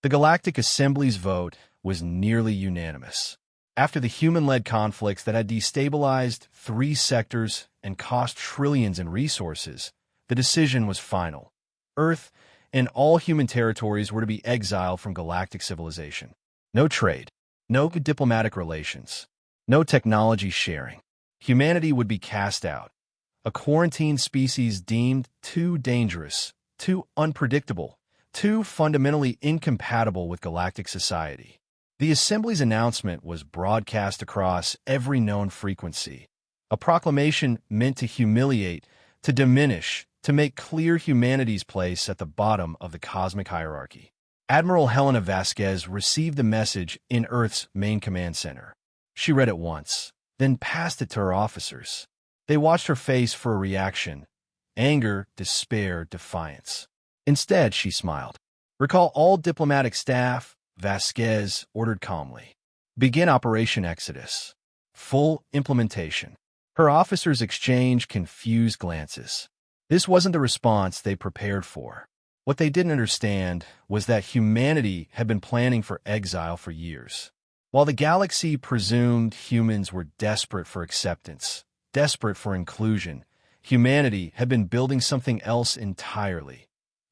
The Galactic Assembly's vote was nearly unanimous. After the human-led conflicts that had destabilized 3 sectors and cost trillions in resources, the decision was final. Earth and all human territories were to be exiled from galactic civilization. No trade, no diplomatic relations, no technology sharing. Humanity would be cast out. A quarantined species deemed too dangerous, too unpredictable, too fundamentally incompatible with galactic society. The Assembly's announcement was broadcast across every known frequency, a proclamation meant to humiliate, to diminish, to make clear humanity's place at the bottom of the cosmic hierarchy. Admiral Helena Vasquez received the message in Earth's main command center. She read it once, then passed it to her officers. They watched her face for a reaction: anger, despair, defiance. Instead, she smiled. "Recall all diplomatic staff," Vasquez ordered calmly. "Begin Operation Exodus." Full implementation. Her officers exchanged confused glances. This wasn't the response they prepared for. What they didn't understand was that humanity had been planning for exile for years. While the galaxy presumed humans were desperate for acceptance, desperate for inclusion, humanity had been building something else entirely: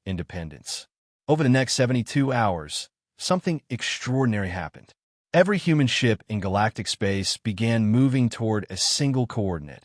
independence. Over the next 72 hours, something extraordinary happened. Every human ship in galactic space began moving toward a single coordinate,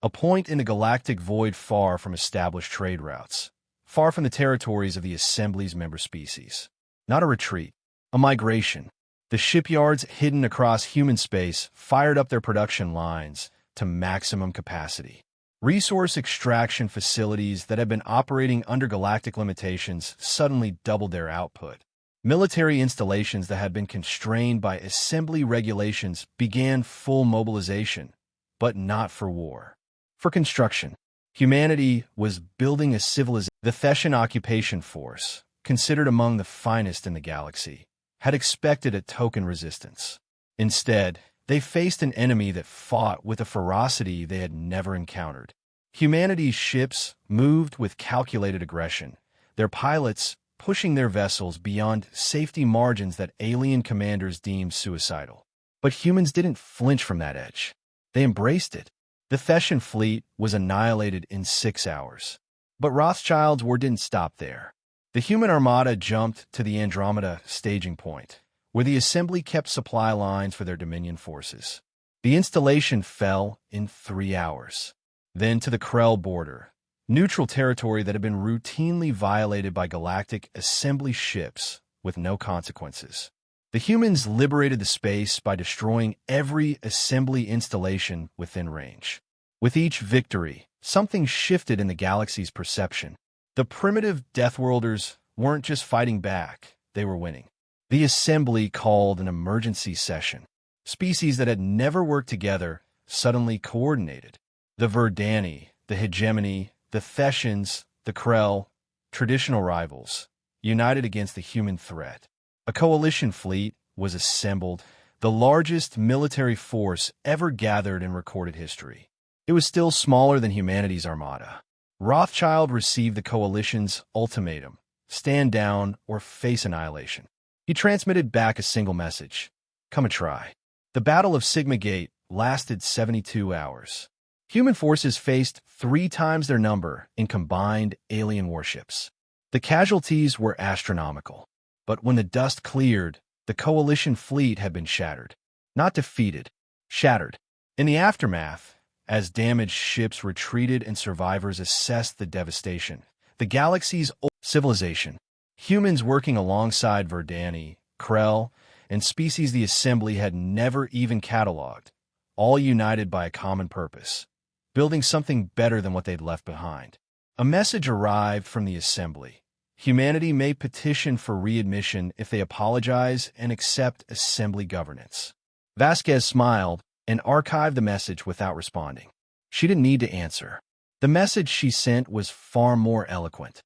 a point in the galactic void far from established trade routes, far from the territories of the Assembly's member species. Not a retreat, a migration. The shipyards hidden across human space fired up their production lines to maximum capacity. Resource extraction facilities that had been operating under galactic limitations suddenly doubled their output. Military installations that had been constrained by Assembly regulations began full mobilization, but not for war. For construction. Humanity was building a civilization. The Thetian occupation force, considered among the finest in the galaxy, had expected a token resistance. Instead, they faced an enemy that fought with a ferocity they had never encountered. Humanity's ships moved with calculated aggression, their pilots pushing their vessels beyond safety margins that alien commanders deemed suicidal. But humans didn't flinch from that edge. They embraced it. The Thetian fleet was annihilated in 6 hours. But Rothschild's war didn't stop there. The human armada jumped to the Andromeda staging point, where the Assembly kept supply lines for their Dominion forces. The installation fell in 3 hours. Then to the Krell border, neutral territory that had been routinely violated by galactic Assembly ships with no consequences. The humans liberated the space by destroying every Assembly installation within range. With each victory, something shifted in the galaxy's perception. The primitive Deathworlders weren't just fighting back, they were winning. The Assembly called an emergency session. Species that had never worked together suddenly coordinated. The Verdani, the Hegemony, the Thetians, the Krell, traditional rivals, united against the human threat. A coalition fleet was assembled, the largest military force ever gathered in recorded history. It was still smaller than humanity's armada. Rothschild received the coalition's ultimatum: stand down or face annihilation. He transmitted back a single message: come and try. The Battle of Sigma Gate lasted 72 hours. Human forces faced 3 times their number in combined alien warships. The casualties were astronomical. But when the dust cleared, the coalition fleet had been shattered. Not defeated, shattered. In the aftermath, as damaged ships retreated and survivors assessed the devastation, the galaxy's old civilization, humans working alongside Verdani, Krell, and species the Assembly had never even cataloged, all united by a common purpose: building something better than what they'd left behind. A message arrived from the Assembly. Humanity may petition for readmission if they apologize and accept Assembly governance. Vasquez smiled and archived the message without responding. She didn't need to answer. The message she sent was far more eloquent.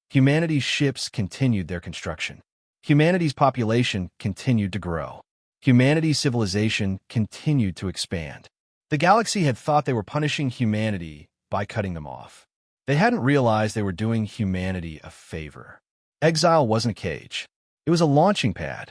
Humanity's ships continued their construction. Humanity's population continued to grow. Humanity's civilization continued to expand. The galaxy had thought they were punishing humanity by cutting them off. They hadn't realized they were doing humanity a favor. Exile wasn't a cage. It was a launching pad,